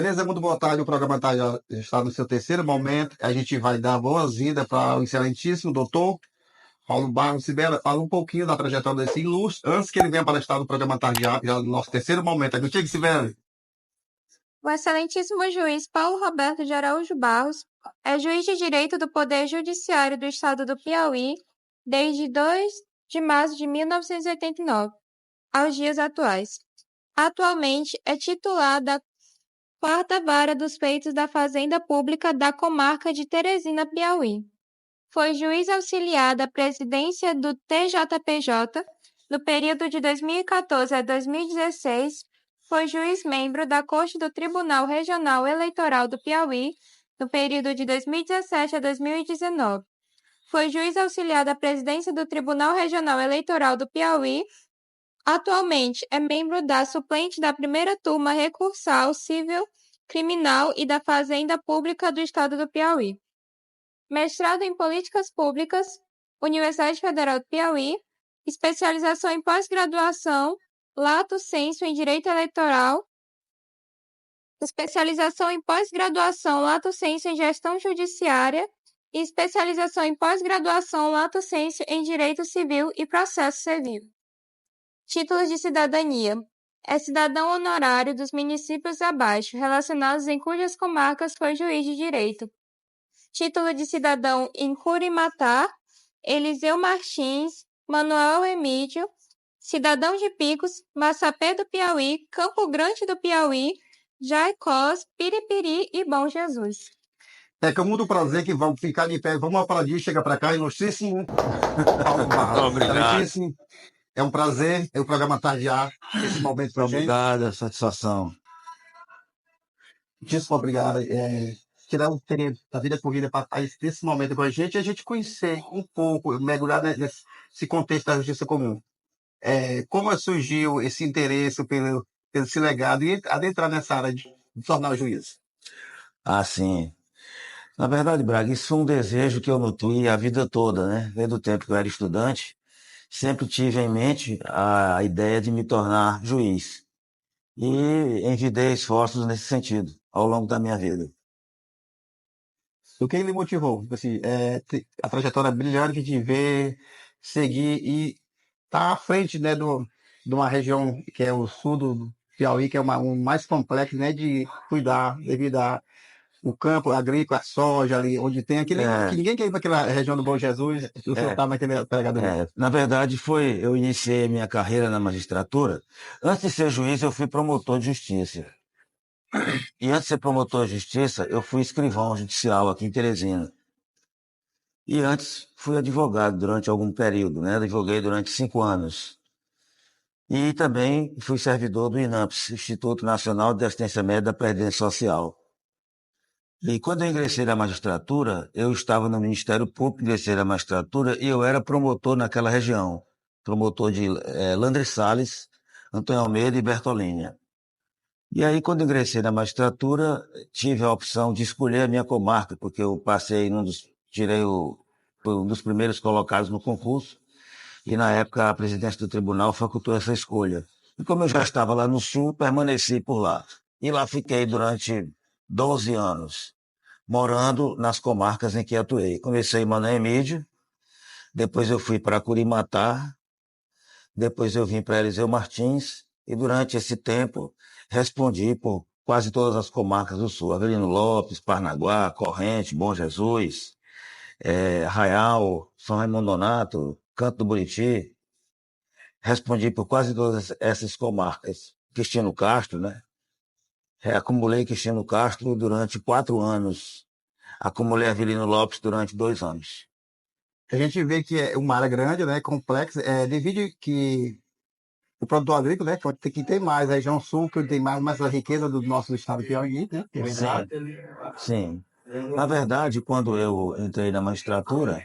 Beleza, muito boa tarde. O programa está no seu terceiro momento. A gente vai dar boas-vindas para o excelentíssimo doutor Paulo Barros Sibela. Fala um pouquinho da trajetória desse ilustre, antes que ele venha palestrar no programa Tardeado, já no nosso terceiro momento. É contigo, Sibela. O excelentíssimo juiz Paulo Roberto de Araújo Barros é juiz de direito do Poder Judiciário do Estado do Piauí desde 2 de março de 1989, aos dias atuais. Atualmente é titular da Quarta Vara dos Feitos da Fazenda Pública da Comarca de Teresina, Piauí. Foi juiz auxiliar da presidência do TJPJ no período de 2014 a 2016. Foi juiz-membro da Corte do Tribunal Regional Eleitoral do Piauí no período de 2017 a 2019. Foi juiz auxiliar da presidência do Tribunal Regional Eleitoral do Piauí. Atualmente é membro da suplente da primeira turma recursal civil criminal e da Fazenda Pública do Estado do Piauí. Mestrado em Políticas Públicas, Universidade Federal do Piauí, especialização em pós-graduação, lato sensu em Direito Eleitoral, especialização em pós-graduação, lato sensu em Gestão Judiciária e especialização em pós-graduação, lato sensu em Direito Civil e Processo Civil. Títulos de cidadania. É cidadão honorário dos municípios abaixo, relacionados em cujas comarcas foi juiz de direito. Título de cidadão em Curimatá, Eliseu Martins, Manuel Emídio, cidadão de Picos, Massapé do Piauí, Campo Grande do Piauí, Jaicós, Piripiri e Bom Jesus. É com muito prazer que vamos ficar de pé. Vamos aplaudir, chega para cá, ilustríssimo Paulo Barros. Obrigado. Excelentíssimo, é um prazer. É o programa Tardear, esse momento para a gente. Obrigado, satisfação. Muitíssimo obrigado. Tirar um tempo da vida corrida para estar nesse momento com a gente conhecer um pouco, mergulhar nesse contexto da justiça comum. Como surgiu esse interesse pelo esse legado e adentrar nessa área de tornar o juiz? Ah, sim. Na verdade, Braga, isso foi um desejo que eu nutri a vida toda, né? Desde o tempo que eu era estudante, sempre tive em mente a ideia de me tornar juiz. E envidei esforços nesse sentido ao longo da minha vida. O que lhe motivou? Assim, a trajetória brilhante que de ver, seguir e estar à frente, né, de uma região que é o sul do Piauí, que é um mais complexo, né, de cuidar devido o campo agrícola, a soja ali, onde tem aquele que ninguém quer ir para aquela região do Bom Jesus, o senhor está naquele pegado ali. Na verdade, eu iniciei a minha carreira na magistratura. Antes de ser juiz, eu fui promotor de justiça. E antes de ser promotor de justiça, eu fui escrivão judicial aqui em Teresina. E antes fui advogado durante algum período, né? Advoguei durante 5 anos. E também fui servidor do INAMPS, Instituto Nacional de Assistência Médica da Previdência Social. E quando eu ingressei na magistratura, eu estava no Ministério Público, ingressei na magistratura e eu era promotor naquela região. Promotor de Landre Salles, Antônio Almeida e Bertolínia. E aí, quando ingressei na magistratura, tive a opção de escolher a minha comarca, porque eu passei fui um dos primeiros colocados no concurso, e na época a presidência do tribunal facultou essa escolha. E como eu já estava lá no sul, permaneci por lá. E lá fiquei durante 12 anos, morando nas comarcas em que atuei. Comecei em Mané Emídio, depois eu fui para Curimatá, depois eu vim para Eliseu Martins, e durante esse tempo respondi por quase todas as comarcas do sul: Avelino Lopes, Parnaguá, Corrente, Bom Jesus, Arraial, São Raimundo Nonato, Canto do Buriti. Respondi por quase todas essas comarcas. Cristino Castro, né? Acumulei Cristino Castro durante 4 anos. Acumulei Avelino Lopes durante 2 anos. A gente vê que é uma área grande, né, complexa, devido que o produtor agrícola, né, que tem mais, a região sul, que tem mais a riqueza do nosso estado do Piauí, né? Sim. Na verdade, quando eu entrei na magistratura,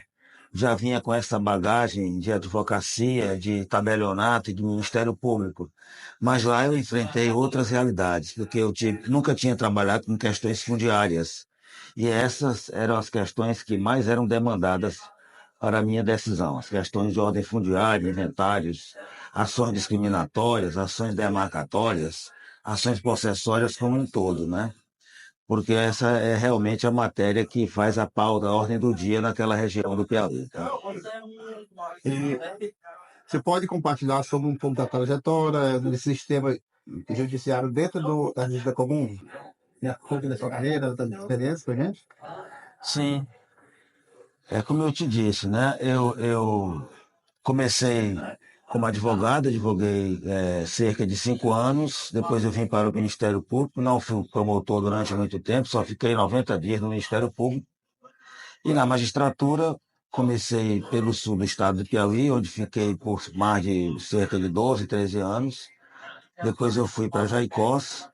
já vinha com essa bagagem de advocacia, de tabelionato e de Ministério Público. Mas lá eu enfrentei outras realidades, porque nunca tinha trabalhado com questões fundiárias. E essas eram as questões que mais eram demandadas para a minha decisão. As questões de ordem fundiária, inventários, ações discriminatórias, ações demarcatórias, ações possessórias como um todo, né? porque essa é realmente a matéria que faz a pauta, a ordem do dia naquela região do Piauí. E você pode compartilhar sobre um pouco da trajetória do sistema judiciário dentro da justiça comum? Um pouco da sua carreira, da sua experiência com a gente? Sim, é como eu te disse, né? Eu comecei como advogado, advoguei cerca de 5 anos, depois eu vim para o Ministério Público, não fui promotor durante muito tempo, só fiquei 90 dias no Ministério Público. E na magistratura, comecei pelo sul do estado do Piauí, onde fiquei por mais de cerca de 12, 13 anos. Depois eu fui para Jaicós,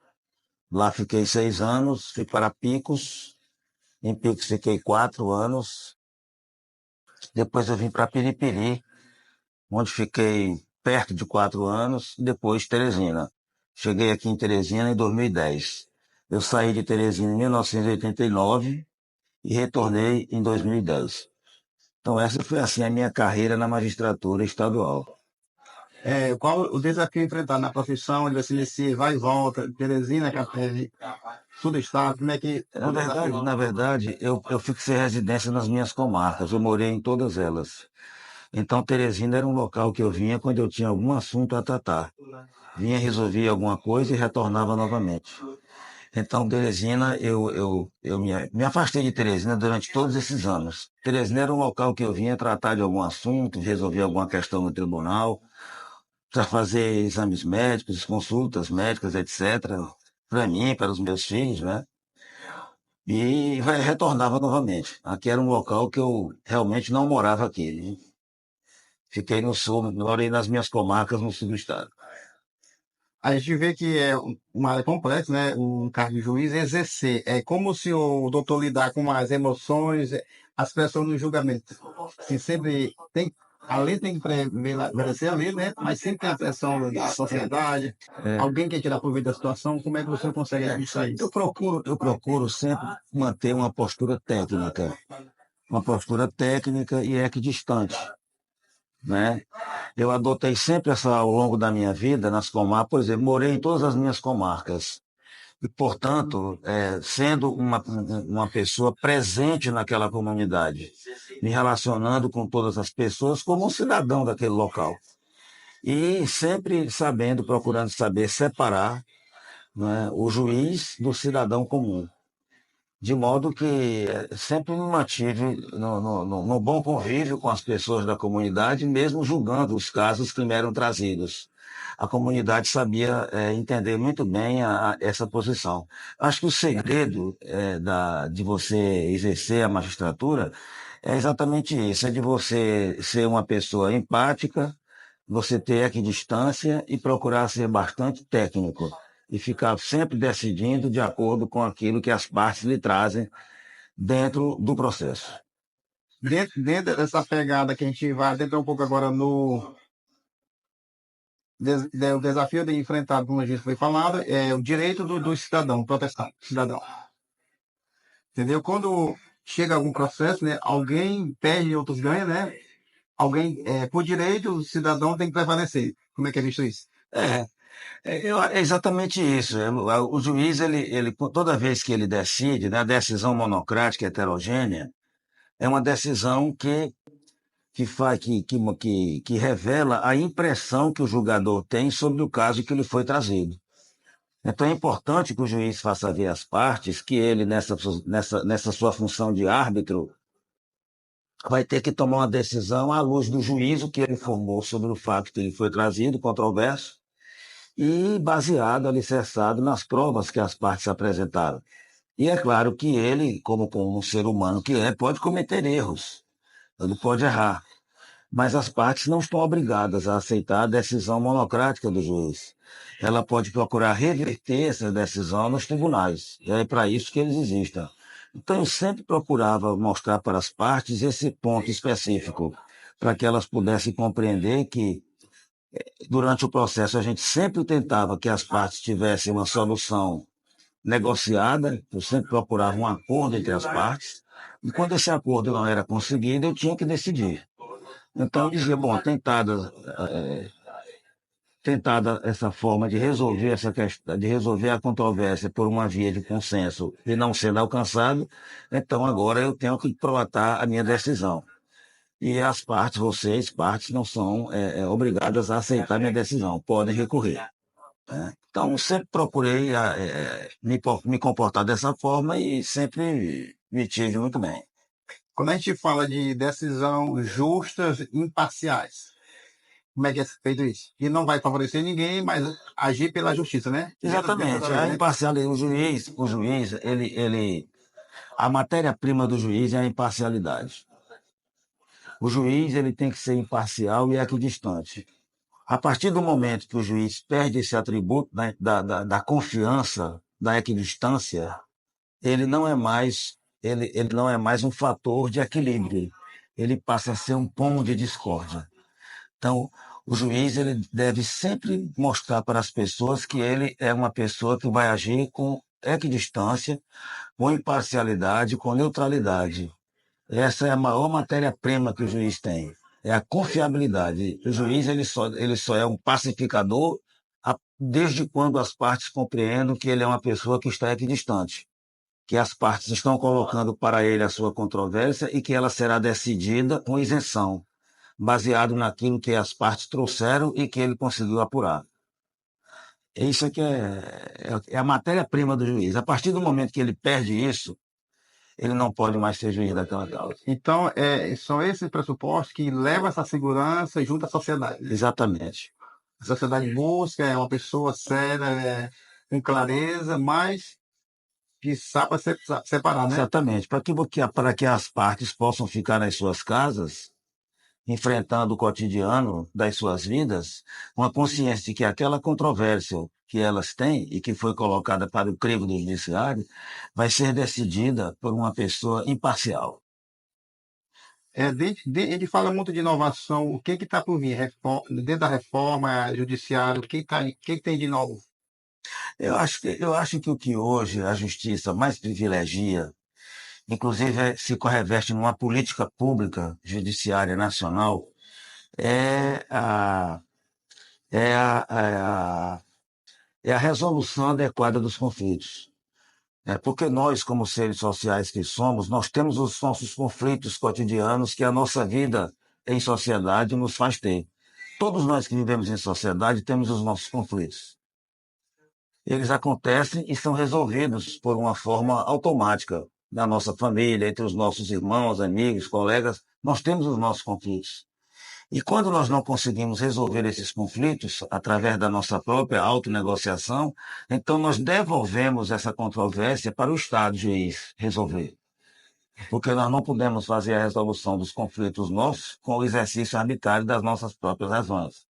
lá fiquei 6 anos, fui para Picos, em Picos fiquei 4 anos. Depois eu vim para Piripiri, onde fiquei perto de 4 anos, depois Teresina. Cheguei aqui em Teresina em 2010. Eu saí de Teresina em 1989 e retornei em 2010. Então essa foi assim a minha carreira na magistratura estadual. Qual o desafio enfrentado na profissão, onde você inicia, vai e volta, Teresina, Capeve, sul do estado, como é que Na verdade, eu fixei residência nas minhas comarcas, eu morei em todas elas. Então Teresina era um local que eu vinha quando eu tinha algum assunto a tratar. Vinha resolver alguma coisa e retornava novamente. Então, Teresina, eu me afastei de Teresina durante todos esses anos. Teresina era um local que eu vinha tratar de algum assunto, resolver alguma questão no tribunal, para fazer exames médicos, consultas médicas, etc., para mim, para os meus filhos, né? E retornava novamente. Aqui era um local que eu realmente não morava aqui, né? Fiquei no sul, morei nas minhas comarcas no sul do estado. a gente vê que é uma área complexa, né? Um cargo de juiz exercer. É como se o doutor lidar com as emoções, as pessoas no julgamento. Se sempre tem, a lei tem que prevalecer a lei, né? Mas sempre tem a pressão da sociedade. Alguém quer tirar proveito da situação, como é que você consegue administrar Eu isso? procuro sempre manter uma postura técnica e equidistante, né? Eu adotei sempre essa ao longo da minha vida nas comarcas, por exemplo, morei em todas as minhas comarcas. E, portanto, sendo uma pessoa presente naquela comunidade, me relacionando com todas as pessoas como um cidadão daquele local. E sempre sabendo, procurando saber separar, né, o juiz do cidadão comum. De modo que sempre me mantive no bom convívio com as pessoas da comunidade, mesmo julgando os casos que me eram trazidos. A comunidade sabia entender muito bem essa posição. Acho que o segredo de você exercer a magistratura é exatamente isso, é de você ser uma pessoa empática, você ter equidistância e procurar ser bastante técnico e ficar sempre decidindo de acordo com aquilo que as partes lhe trazem dentro do processo. Dentro dessa pegada que a gente vai adentrar um pouco agora no o desafio de enfrentar, como a gente foi falado, é o direito do cidadão, proteção do cidadão. Entendeu? Quando chega algum processo, né, alguém perde e outros ganham, né? Alguém, por direito, o cidadão tem que prevalecer. Como é que é visto isso? É exatamente isso. O juiz, toda vez que ele decide, né, a decisão monocrática heterogênea, é uma decisão que revela a impressão que o julgador tem sobre o caso que lhe foi trazido. Então é importante que o juiz faça ver às partes que ele, nessa sua função de árbitro, vai ter que tomar uma decisão à luz do juízo que ele formou sobre o fato que ele foi trazido, controverso, e baseado, alicerçado nas provas que as partes apresentaram. E é claro que ele, como um ser humano que é, pode cometer erros, ele pode errar. Mas as partes não estão obrigadas a aceitar a decisão monocrática do juiz. Ela pode procurar reverter essa decisão nos tribunais. E é para isso que eles existem. Então, eu sempre procurava mostrar para as partes esse ponto específico, para que elas pudessem compreender que, durante o processo, a gente sempre tentava que as partes tivessem uma solução negociada, eu sempre procurava um acordo entre as partes, e quando esse acordo não era conseguido, eu tinha que decidir. Então eu dizia, bom, tentada essa forma de resolver essa questão, de resolver a controvérsia por uma via de consenso e não sendo alcançado, então agora eu tenho que proatar a minha decisão. E as partes, vocês, partes, não são obrigadas a aceitar minha decisão, podem recorrer. Né? Então, sempre procurei me comportar dessa forma e sempre me tive muito bem. Quando a gente fala de decisão justas, imparciais, como é que é feito isso? Que não vai favorecer ninguém, mas agir pela justiça, né? Exatamente. A imparcialidade, o juiz, a matéria-prima do juiz é a imparcialidade. O juiz ele tem que ser imparcial e equidistante. A partir do momento que o juiz perde esse atributo da confiança, da equidistância, ele não é mais ele não é mais um fator de equilíbrio. Ele passa a ser um pomo de discórdia. Então, o juiz ele deve sempre mostrar para as pessoas que ele é uma pessoa que vai agir com equidistância, com imparcialidade, com neutralidade. Essa é a maior matéria-prima que o juiz tem. É a confiabilidade. O juiz ele só é um pacificador desde quando as partes compreendem que ele é uma pessoa que está equidistante, que as partes estão colocando para ele a sua controvérsia e que ela será decidida com isenção, baseado naquilo que as partes trouxeram e que ele conseguiu apurar. Isso aqui é a matéria-prima do juiz. A partir do momento que ele perde isso, ele não pode mais ser juiz daquela causa. Então, são esses pressupostos que levam essa segurança junto à sociedade. Exatamente. A sociedade busca uma pessoa séria, com clareza, mas que saiba separar, né? Exatamente. Para que as partes possam ficar nas suas casas, enfrentando o cotidiano das suas vidas, com a consciência de que aquela controvérsia que elas têm e que foi colocada para o crivo do judiciário vai ser decidida por uma pessoa imparcial. Ele fala muito de inovação. O que está por vir? Dentro da reforma, judiciário, o que tem de novo? Eu acho que o que hoje a justiça mais privilegia, inclusive se reveste numa política pública judiciária nacional, é a, é a, é a, é a resolução adequada dos conflitos. Porque nós, como seres sociais que somos, nós temos os nossos conflitos cotidianos que a nossa vida em sociedade nos faz ter. Todos nós que vivemos em sociedade temos os nossos conflitos. Eles acontecem e são resolvidos por uma forma automática. Na nossa família, entre os nossos irmãos, amigos, colegas, nós temos os nossos conflitos. E quando nós não conseguimos resolver esses conflitos através da nossa própria autonegociação, então nós devolvemos essa controvérsia para o Estado juiz resolver. Porque nós não podemos fazer a resolução dos conflitos nossos com o exercício arbitrário das nossas próprias razões.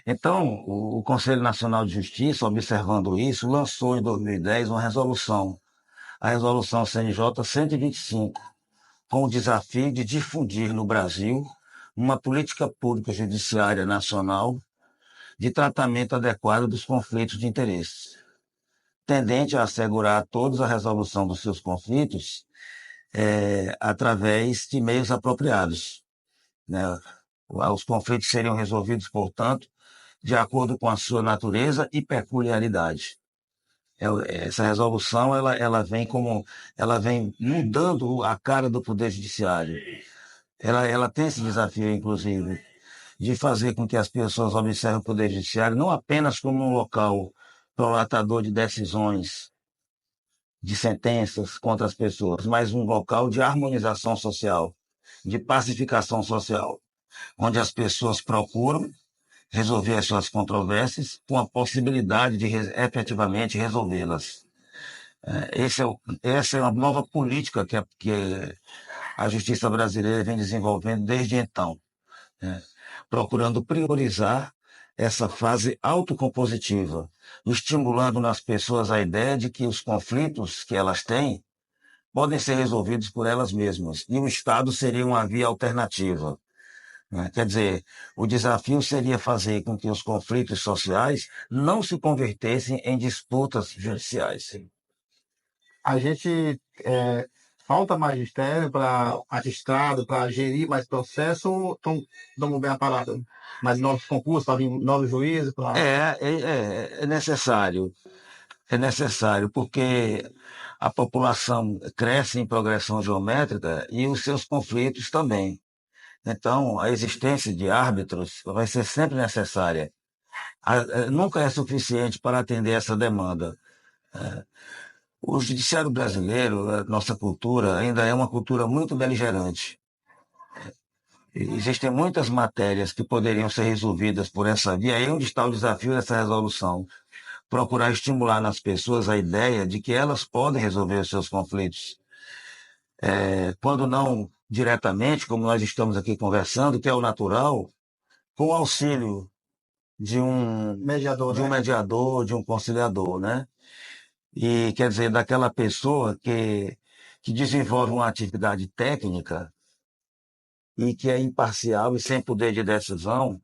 Então, o Conselho Nacional de Justiça, observando isso, lançou em 2010 uma resolução, a Resolução CNJ 125, com o desafio de difundir no Brasil uma política pública judiciária nacional de tratamento adequado dos conflitos de interesses, tendente a assegurar a todos a resolução dos seus conflitos através de meios apropriados. Né? Os conflitos seriam resolvidos, portanto, de acordo com a sua natureza e peculiaridade. Essa resolução ela vem mudando a cara do Poder Judiciário. Ela tem esse desafio, inclusive, de fazer com que as pessoas observem o Poder Judiciário não apenas como um local prolatador de decisões, de sentenças contra as pessoas, mas um local de harmonização social, de pacificação social, onde as pessoas procuram resolver as suas controvérsias com a possibilidade de efetivamente resolvê-las. Essa é uma nova política que a justiça brasileira vem desenvolvendo desde então, procurando priorizar essa fase autocompositiva, estimulando nas pessoas a ideia de que os conflitos que elas têm podem ser resolvidos por elas mesmas, e o Estado seria uma via alternativa. Quer dizer, o desafio seria fazer com que os conflitos sociais não se convertessem em disputas judiciais. A gente falta magistério para magistrado, para gerir mais processo, ou estão bem a parada? Mais novos concursos, para vir novos juízes? É necessário. É necessário, porque a população cresce em progressão geométrica e os seus conflitos também. Então, a existência de árbitros vai ser sempre necessária. Nunca é suficiente para atender essa demanda. O judiciário brasileiro, a nossa cultura, ainda é uma cultura muito beligerante. Existem muitas matérias que poderiam ser resolvidas por essa via. Aí é onde está o desafio dessa resolução. Procurar estimular nas pessoas a ideia de que elas podem resolver os seus conflitos. Quando não diretamente, como nós estamos aqui conversando, que é o natural, com o auxílio Mediador, de um né? mediador, de um conciliador, né? E quer dizer, daquela pessoa que desenvolve uma atividade técnica e que é imparcial e sem poder de decisão,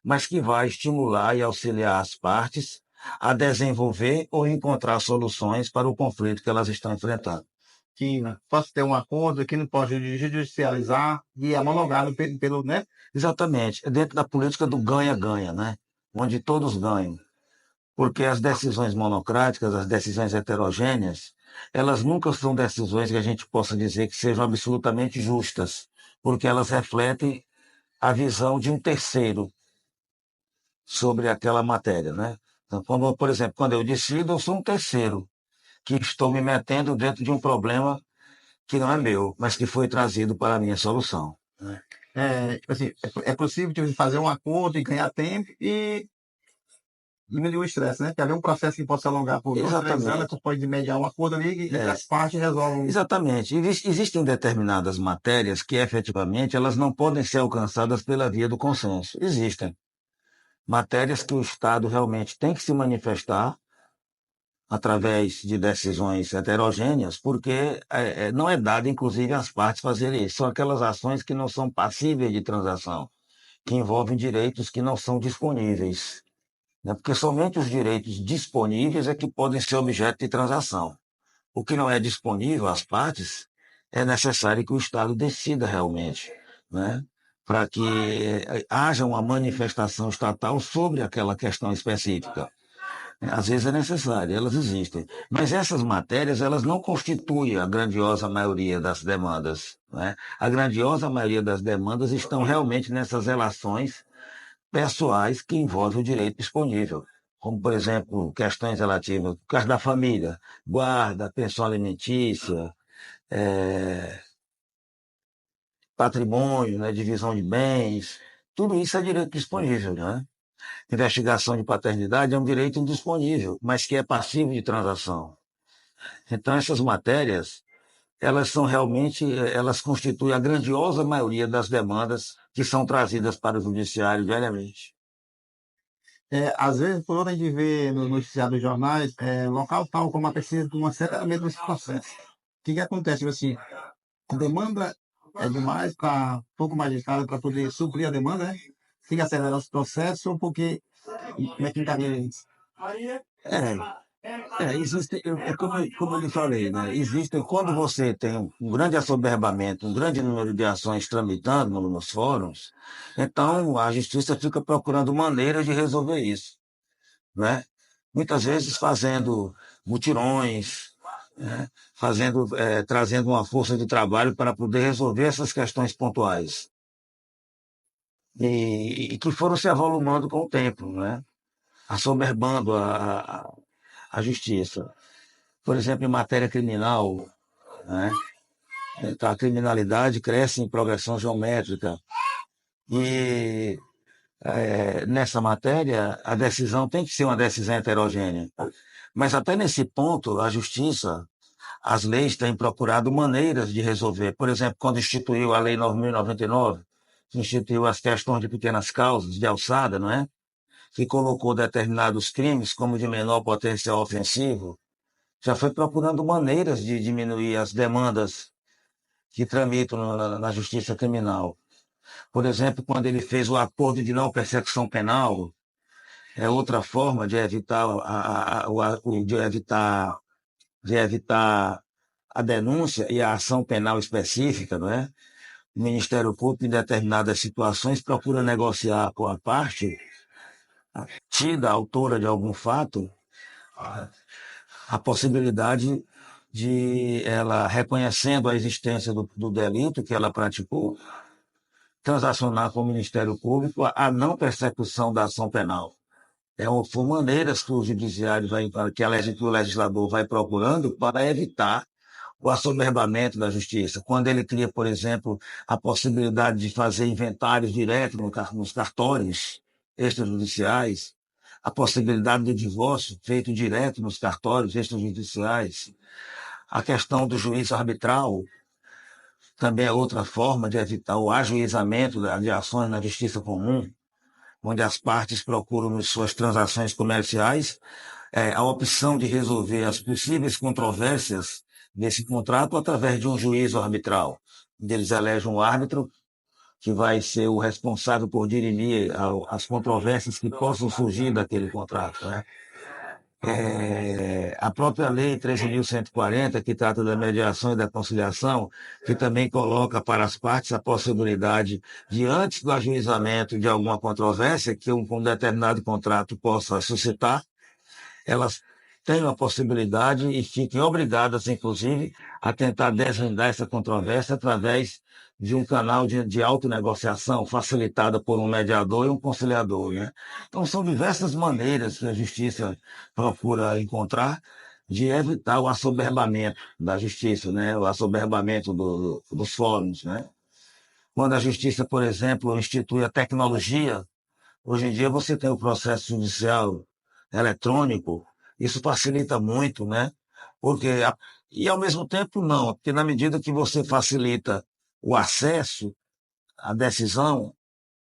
mas que vai estimular e auxiliar as partes a desenvolver ou encontrar soluções para o conflito que elas estão enfrentando. Que possa ter um acordo, que não pode judicializar e é homologado pelo, né? Exatamente. É dentro da política do ganha-ganha, né? Onde todos ganham. Porque as decisões monocráticas, as decisões heterogêneas, elas nunca são decisões que a gente possa dizer que sejam absolutamente justas, porque elas refletem a visão de um terceiro sobre aquela matéria, né? Então, por exemplo, quando eu decido, eu sou um terceiro que estou me metendo dentro de um problema que não é meu, mas que foi trazido para a minha solução, né? Tipo assim, é possível tipo, fazer um acordo e ganhar tempo e diminuir o estresse, né? Que haver um processo que possa se alongar por 2, 3 anos, tu pode mediar um acordo ali e as partes resolvem. Exatamente. Existem determinadas matérias que efetivamente elas não podem ser alcançadas pela via do consenso. Existem matérias que o Estado realmente tem que se manifestar através de decisões heterogêneas, porque não é dado, inclusive, às partes fazerem isso. São aquelas ações que não são passíveis de transação, que envolvem direitos que não são disponíveis, né? Porque somente os direitos disponíveis é que podem ser objeto de transação. O que não é disponível às partes, é necessário que o Estado decida realmente, né? Para que haja uma manifestação estatal sobre aquela questão específica. Às vezes é necessário, elas existem. Mas essas matérias, elas não constituem a grandiosa maioria das demandas, né? A grandiosa maioria das demandas estão realmente nessas relações pessoais que envolvem o direito disponível. Como, por exemplo, questões relativas ao caso da família, guarda, pensão alimentícia, patrimônio, né, divisão de bens, tudo isso é direito disponível, né? Investigação de paternidade é um direito indisponível, mas que é passivo de transação. Então, essas matérias, elas são realmente, elas constituem a grandiosa maioria das demandas que são trazidas para o judiciário diariamente. Às vezes, por onde a gente vê no noticiário dos jornais, local tal como a precisa de uma certa mesmo desse processo. O que acontece? Tipo assim, a demanda é demais para pouco magistrado para poder suprir a demanda, né? Tem que acelerar os processos, porque como é que encaminha isso? Existe, como eu lhe falei, né? Existem, quando você tem um grande assoberbamento, um grande número de ações tramitando nos fóruns, então a justiça fica procurando maneiras de resolver isso, né? Muitas vezes fazendo mutirões, né? Trazendo uma força de trabalho para poder resolver essas questões pontuais e que foram se avolumando com o tempo, né? Assoberbando a justiça. Por exemplo, em matéria criminal, né? Então, a criminalidade cresce em progressão geométrica e nessa matéria a decisão tem que ser uma decisão heterogênea. Mas até nesse ponto, a justiça, as leis têm procurado maneiras de resolver. Por exemplo, quando instituiu a Lei 9.099, que instituiu as questões de pequenas causas, de alçada, não é? Que colocou determinados crimes como de menor potencial ofensivo, já foi procurando maneiras de diminuir as demandas que tramitam na justiça criminal. Por exemplo, quando ele fez o acordo de não persecução penal, é outra forma de evitar, de evitar a denúncia e a ação penal específica, não é? O Ministério Público, em determinadas situações, procura negociar com a parte tida autora de algum fato a possibilidade de ela, reconhecendo a existência do delito que ela praticou, transacionar com o Ministério Público a não persecução da ação penal. São maneiras que o judiciário que o legislador vai procurando para evitar o assoberbamento da justiça. Quando ele cria, por exemplo, a possibilidade de fazer inventários diretos nos cartórios extrajudiciais, a possibilidade de divórcio feito direto nos cartórios extrajudiciais, a questão do juízo arbitral, também é outra forma de evitar o ajuizamento de ações na justiça comum, onde as partes procuram, em suas transações comerciais, a opção de resolver as possíveis controvérsias desse contrato através de um juízo arbitral, onde eles elegem um árbitro que vai ser o responsável por dirimir as controvérsias que possam surgir daquele contrato, né? A própria Lei 13.140, que trata da mediação e da conciliação, que também coloca para as partes a possibilidade de, antes do ajuizamento de alguma controvérsia que um determinado contrato possa suscitar, elas têm a possibilidade e fiquem obrigadas, inclusive, a tentar desvendar essa controvérsia através de um canal de autonegociação facilitada por um mediador e um conciliador, né? Então, são diversas maneiras que a justiça procura encontrar de evitar o assoberbamento da justiça, né? O assoberbamento dos fóruns, né? Quando a justiça, por exemplo, institui a tecnologia, hoje em dia você tem o processo judicial eletrônico, isso facilita muito, né? Porque, e ao mesmo tempo não, porque na medida que você facilita o acesso à decisão,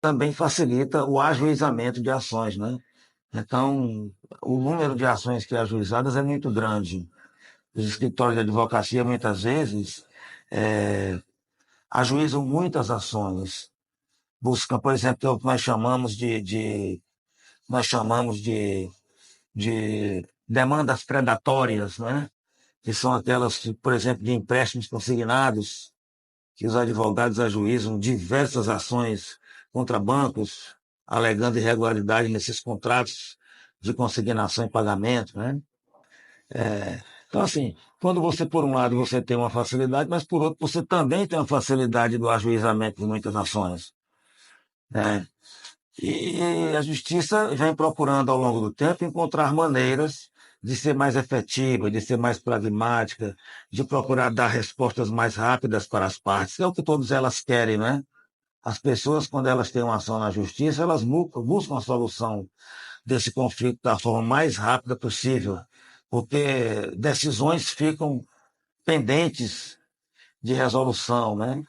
também facilita o ajuizamento de ações, né? Então, o número de ações que ajuizadas é muito grande. Os escritórios de advocacia, muitas vezes, ajuizam muitas ações. Buscam, por exemplo, o que nós chamamos de demandas predatórias, né? Que são aquelas, por exemplo, de empréstimos consignados, que os advogados ajuizam diversas ações contra bancos, alegando irregularidade nesses contratos de consignação e pagamento, né? Então, assim, quando você, por um lado, você tem uma facilidade, mas por outro, você também tem uma facilidade do ajuizamento de muitas ações, né? E a justiça vem procurando, ao longo do tempo, encontrar maneiras de ser mais efetiva, de ser mais pragmática, de procurar dar respostas mais rápidas para as partes. É o que todas elas querem, né? As pessoas, quando elas têm uma ação na justiça, elas buscam a solução desse conflito da forma mais rápida possível, porque decisões ficam pendentes de resolução, né?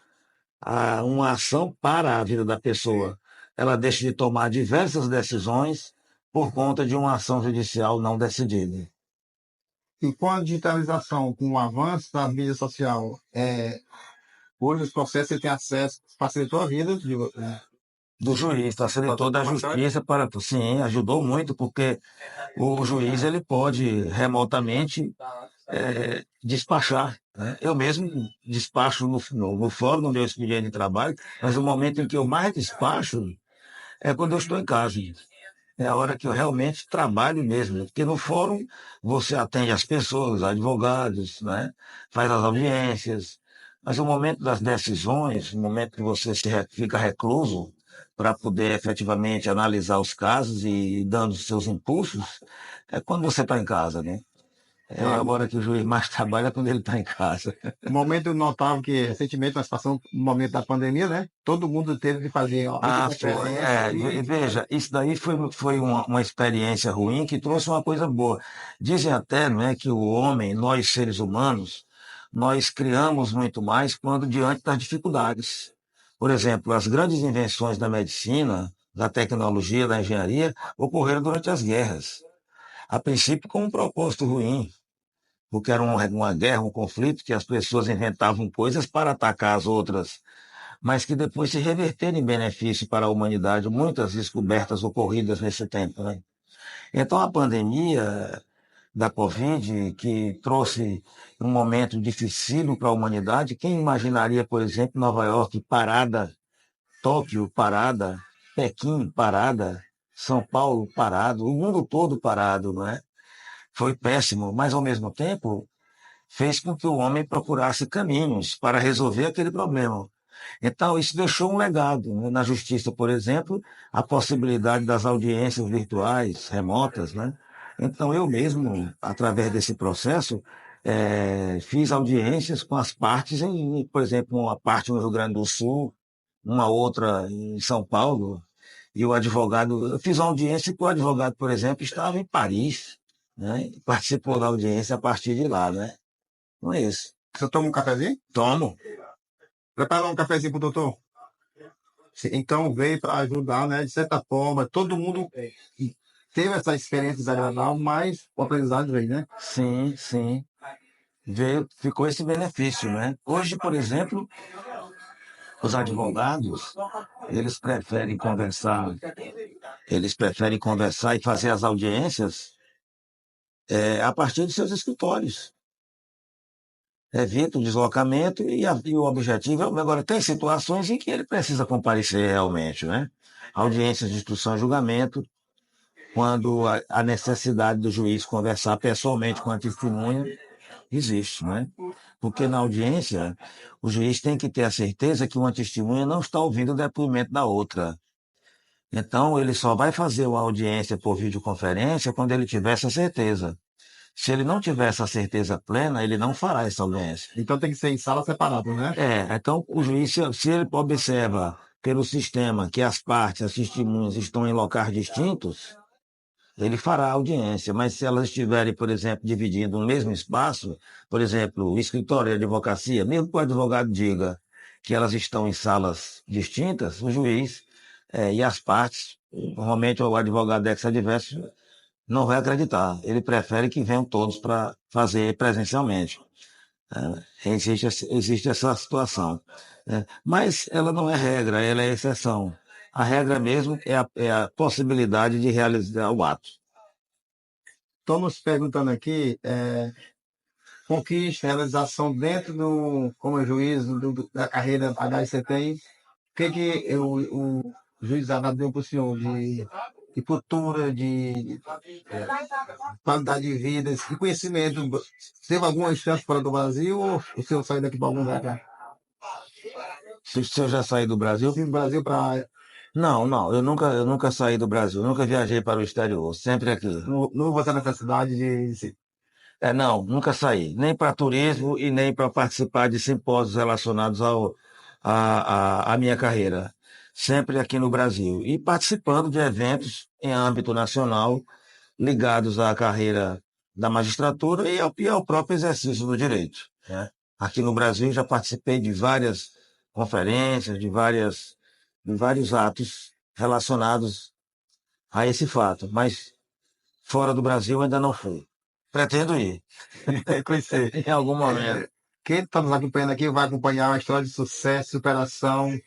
Uma ação para a vida da pessoa. Ela deixa de tomar diversas decisões por conta de uma ação judicial não decidida. E com a digitalização, com o avanço da mídia social, hoje os processos você tem acesso, facilitou a vida Do juiz, facilitou da justiça para... Sim, ajudou muito, porque o juiz ele pode remotamente despachar, né? Eu mesmo despacho no fórum, no meu expediente de trabalho, mas o momento em que eu mais despacho é quando eu estou em casa. É a hora que eu realmente trabalho mesmo, porque no fórum você atende as pessoas, advogados, né? Faz as audiências, mas o momento das decisões, o momento que você fica recluso para poder efetivamente analisar os casos e ir dando os seus impulsos, é quando você está em casa, né? É agora que o juiz mais trabalha quando ele está em casa. No momento notável que recentemente nós passamos no momento da pandemia, né? Todo mundo teve que fazer. Foi. Veja, isso daí foi uma experiência ruim que trouxe uma coisa boa. Dizem até, não é, que o homem, nós seres humanos, nós criamos muito mais quando diante das dificuldades. Por exemplo, as grandes invenções da medicina, da tecnologia, da engenharia, ocorreram durante as guerras. A princípio com um propósito ruim, porque era uma guerra, um conflito, que as pessoas inventavam coisas para atacar as outras, mas que depois se reverteram em benefício para a humanidade, muitas descobertas ocorridas nesse tempo, né? Então a pandemia da Covid, que trouxe um momento dificílimo para a humanidade. Quem imaginaria, por exemplo, Nova York parada, Tóquio parada, Pequim parada, São Paulo parado, o mundo todo parado, não é? Foi péssimo, mas ao mesmo tempo fez com que o homem procurasse caminhos para resolver aquele problema. Então, isso deixou um legado, né? Na justiça, por exemplo, a possibilidade das audiências virtuais, remotas, né? Então, eu mesmo, através desse processo, fiz audiências com as partes, por exemplo, uma parte no Rio Grande do Sul, uma outra em São Paulo, e o advogado, eu fiz uma audiência que o advogado, por exemplo, estava em Paris, né? E participou da audiência a partir de lá, né? Não é isso. Você toma um cafezinho? Tomo. Prepara um cafezinho pro doutor. Então veio para ajudar, né? De certa forma, todo mundo teve essa experiência desagradável, mas o aprendizado veio, né? Sim, sim. Ficou esse benefício, né? Hoje, por exemplo, os advogados, eles preferem conversar e fazer as audiências a partir de seus escritórios. Evita o deslocamento e o objetivo é, agora tem situações em que ele precisa comparecer realmente, né? Audiências de instrução e julgamento, quando a necessidade do juiz conversar pessoalmente com a testemunha existe, né? Porque na audiência, o juiz tem que ter a certeza que uma testemunha não está ouvindo o depoimento da outra. Então, ele só vai fazer uma audiência por videoconferência quando ele tiver essa certeza. Se ele não tiver essa certeza plena, ele não fará essa audiência. Então tem que ser em sala separada, né? Então o juiz, se ele observa pelo sistema que as partes, as testemunhas estão em locais distintos, ele fará a audiência, mas se elas estiverem, por exemplo, dividindo o mesmo espaço, por exemplo, o escritório e a advocacia, mesmo que o advogado diga que elas estão em salas distintas, o juiz e as partes, normalmente o advogado ex-adverso não vai acreditar. Ele prefere que venham todos para fazer presencialmente. Existe essa situação. Mas ela não é regra, ela é exceção. A regra mesmo é a possibilidade de realizar o ato. Estão nos perguntando aqui, conquista, realização dentro do, como juiz da carreira que você tem, o que o juizado deu para o senhor de cultura, de qualidade de vida, de conhecimento? Teve alguma chance fora do Brasil ou o senhor saiu daqui para algum lugar? Se o senhor já saiu do Brasil? Sim, do Brasil para... Não, eu nunca saí do Brasil, nunca viajei para o exterior, sempre aqui. Não vou ter necessidade de... Não, nunca saí, nem para turismo e nem para participar de simpósios relacionados à minha carreira. Sempre aqui no Brasil. E participando de eventos em âmbito nacional ligados à carreira da magistratura e ao próprio exercício do direito, né? Aqui no Brasil já participei de várias conferências, de vários atos relacionados a esse fato, mas fora do Brasil ainda não fui. Pretendo ir. conhecer. Em algum momento. Quem está nos acompanhando aqui vai acompanhar uma história de sucesso, superação.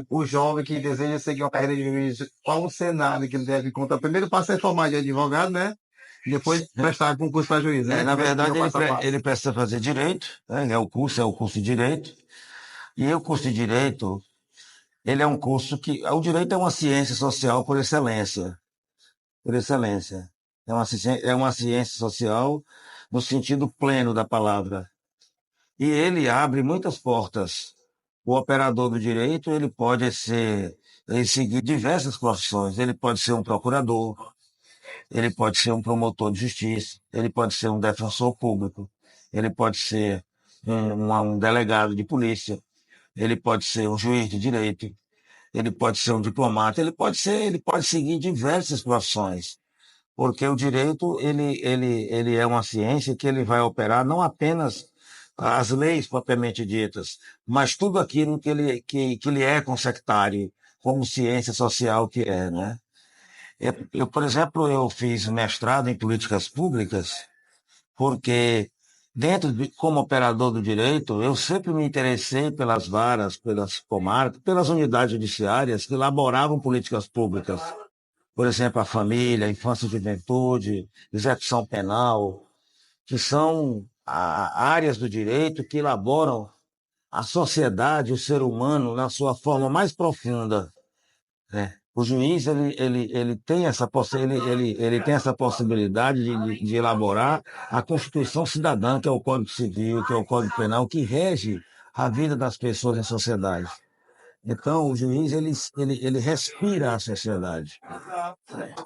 O jovem que deseja seguir uma carreira de juiz, qual o cenário que ele deve encontrar? O primeiro passo é formar de advogado, né? Depois prestar concurso para juiz, né? Na verdade, ele precisa fazer direito, né? É o curso de direito. E o curso de direito, ele é um curso que... O direito é uma ciência social por excelência. Por excelência. É uma ciência social no sentido pleno da palavra. E ele abre muitas portas. O operador do direito, ele seguir diversas profissões. Ele pode ser um procurador, ele pode ser um promotor de justiça, ele pode ser um defensor público, ele pode ser um delegado de polícia, ele pode ser um juiz de direito, ele pode ser um diplomata, ele pode seguir diversas profissões. Porque o direito, ele é uma ciência que ele vai operar não apenas as leis propriamente ditas, mas tudo aquilo que lhe é consectário, como ciência social que é, né? Por exemplo, eu fiz mestrado em políticas públicas porque, como operador do direito, eu sempre me interessei pelas varas, pelas comarcas, pelas unidades judiciárias que elaboravam políticas públicas. por exemplo, a família, a infância e juventude, execução penal, que são áreas do direito que elaboram a sociedade, o ser humano, na sua forma mais profunda, né? O juiz ele tem essa ele tem essa possibilidade de elaborar a Constituição Cidadã, que é o Código Civil, que é o Código Penal, que rege a vida das pessoas em sociedade. Então, o juiz ele respira a sociedade.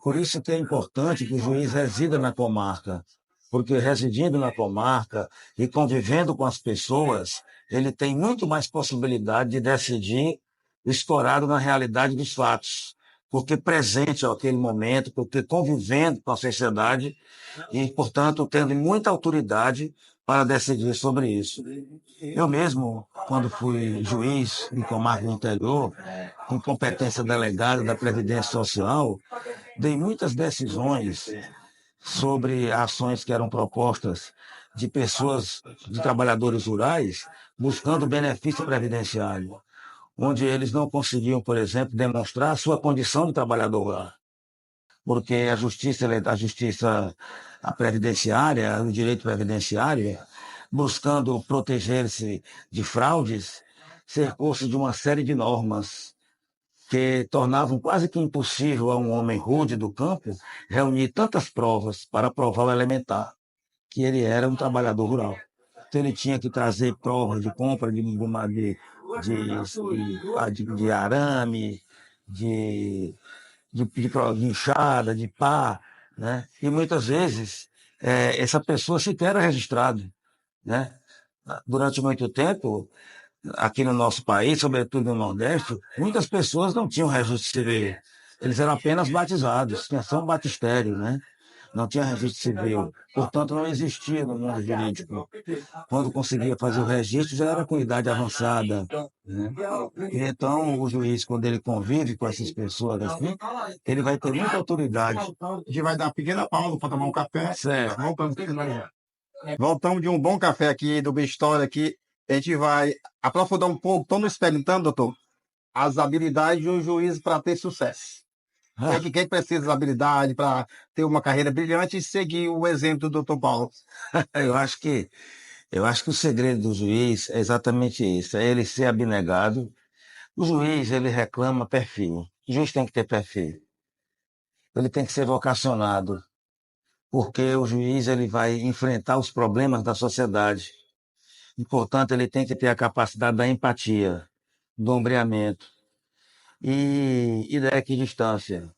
Por isso que é importante que o juiz resida na comarca, porque residindo na comarca e convivendo com as pessoas, ele tem muito mais possibilidade de decidir escorado na realidade dos fatos, porque presente àquele momento, porque convivendo com a sociedade e, portanto, tendo muita autoridade para decidir sobre isso. Eu mesmo, quando fui juiz em comarca do interior, com competência delegada da Previdência Social, dei muitas decisões sobre ações que eram propostas de pessoas, de trabalhadores rurais, buscando benefício previdenciário, onde eles não conseguiam, por exemplo, demonstrar a sua condição de trabalhador rural. Porque a previdenciária, o direito previdenciário, buscando proteger-se de fraudes, cercou-se de uma série de normas que tornavam quase que impossível a um homem rude do campo reunir tantas provas para provar o elementar, que ele era um trabalhador rural. Então ele tinha que trazer provas de compra de arame, de enxada, de pá, né? E muitas vezes essa pessoa sequer era registrada, né? Durante muito tempo, aqui no nosso país, sobretudo no Nordeste, muitas pessoas não tinham registro civil. Eles eram apenas batizados, tinha só um batistério, né? Não tinha registro civil. Portanto, não existia no mundo jurídico. Quando conseguia fazer o registro, já era com idade avançada, né? E então, o juiz, quando ele convive com essas pessoas assim, ele vai ter muita autoridade. A gente vai dar uma pequena pausa para tomar um café. Certo. Voltamos de um bom café aqui, do História aqui. A gente vai aprofundar um pouco. Estamos experimentando, doutor, as habilidades de um juiz para ter sucesso. Quem precisa de habilidade para ter uma carreira brilhante e seguir o exemplo do doutor Paulo? Eu acho que o segredo do juiz é exatamente isso, é ele ser abnegado. O juiz, ele reclama perfil. O juiz tem que ter perfil. Ele tem que ser vocacionado, porque o juiz ele vai enfrentar os problemas da sociedade. E, portanto, ele tem que ter a capacidade da empatia, do ombreamento e da equidistância,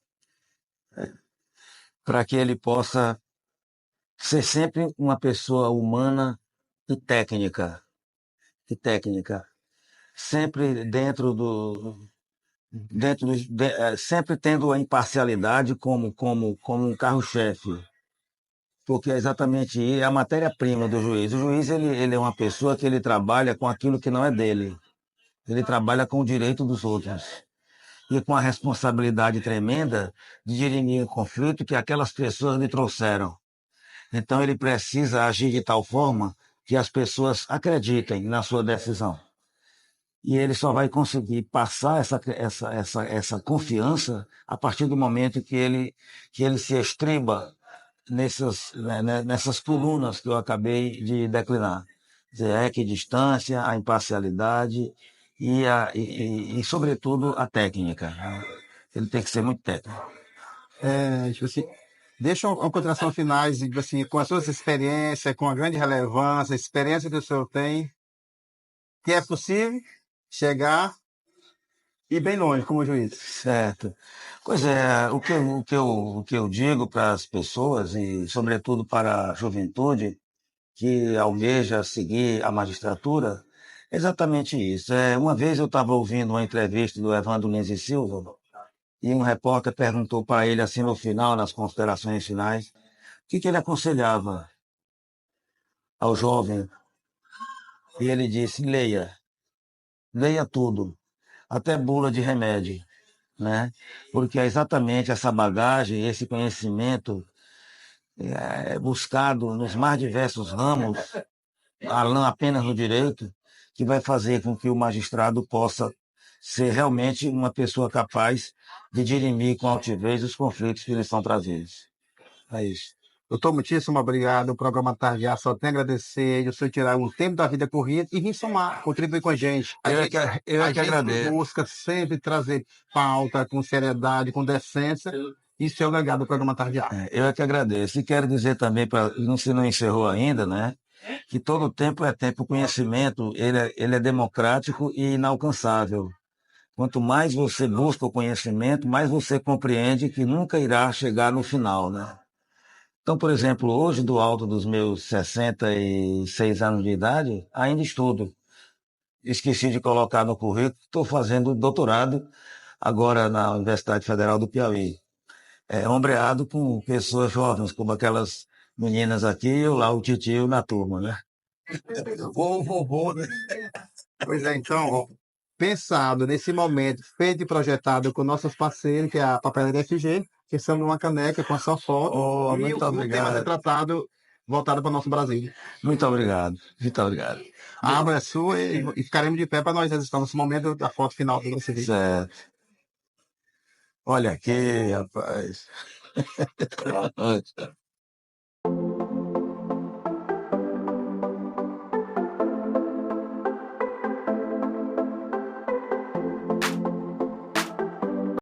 para que ele possa ser sempre uma pessoa humana e técnica, sempre sempre tendo a imparcialidade como um carro-chefe, porque é exatamente a matéria-prima do juiz. O juiz ele é uma pessoa que ele trabalha com aquilo que não é dele, ele trabalha com o direito dos outros e com a responsabilidade tremenda de dirimir o conflito que aquelas pessoas lhe trouxeram. Então ele precisa agir de tal forma que as pessoas acreditem na sua decisão. E ele só vai conseguir passar essa confiança a partir do momento que ele se estriba nessas colunas que eu acabei de declinar. Quer dizer, a equidistância, a imparcialidade sobretudo, a técnica. Ele tem que ser muito técnico. Tipo assim, deixa uma consideração finais, tipo assim, com as suas experiências, com a grande relevância, a experiência que o senhor tem, que é possível chegar e bem longe como juiz. Certo. Pois é, o que eu digo para as pessoas, e sobretudo para a juventude, que almeja seguir a magistratura, é exatamente isso. Uma vez eu estava ouvindo uma entrevista do Evandro Lins e Silva, e um repórter perguntou para ele, assim, no final, nas considerações finais, o que ele aconselhava ao jovem. E ele disse, leia tudo, até bula de remédio, né? Porque é exatamente essa bagagem, esse conhecimento buscado nos mais diversos ramos, não apenas no direito, que vai fazer com que o magistrado possa ser realmente uma pessoa capaz de dirimir com altivez os conflitos que lhes são trazidos. É isso. Doutor, muitíssimo obrigado. O programa Tarde A só tem a agradecer. O senhor tirar um tempo da vida corrida e vir somar, contribuir com a gente. Eu é que agradeço. Busca sempre trazer pauta com seriedade, com decência. Isso é o legado do programa Tarde A. Eu é que agradeço. E quero dizer também, se não encerrou ainda, né? Que todo tempo é tempo. O conhecimento, ele é democrático e inalcançável. Quanto mais você busca o conhecimento, mais você compreende que nunca irá chegar no final, né? Então, por exemplo, hoje, do alto dos meus 66 anos de idade, ainda estudo. Esqueci de colocar no currículo, estou fazendo doutorado agora na Universidade Federal do Piauí. Ombreado com pessoas jovens, como aquelas meninas aqui, eu lá, o titio na turma, né? O vovô, né? Pois é, então, pensado nesse momento, feito e projetado com nossos parceiros, que é a Papelaria FG, que são uma caneca com a sua foto, e muito o tema obrigado. retratado voltado para o nosso Brasil. Muito obrigado, muito obrigado. A obra é sua e ficaremos de pé para nós registrar nesse momento da foto final do nosso vídeo. Certo. Olha aqui, rapaz.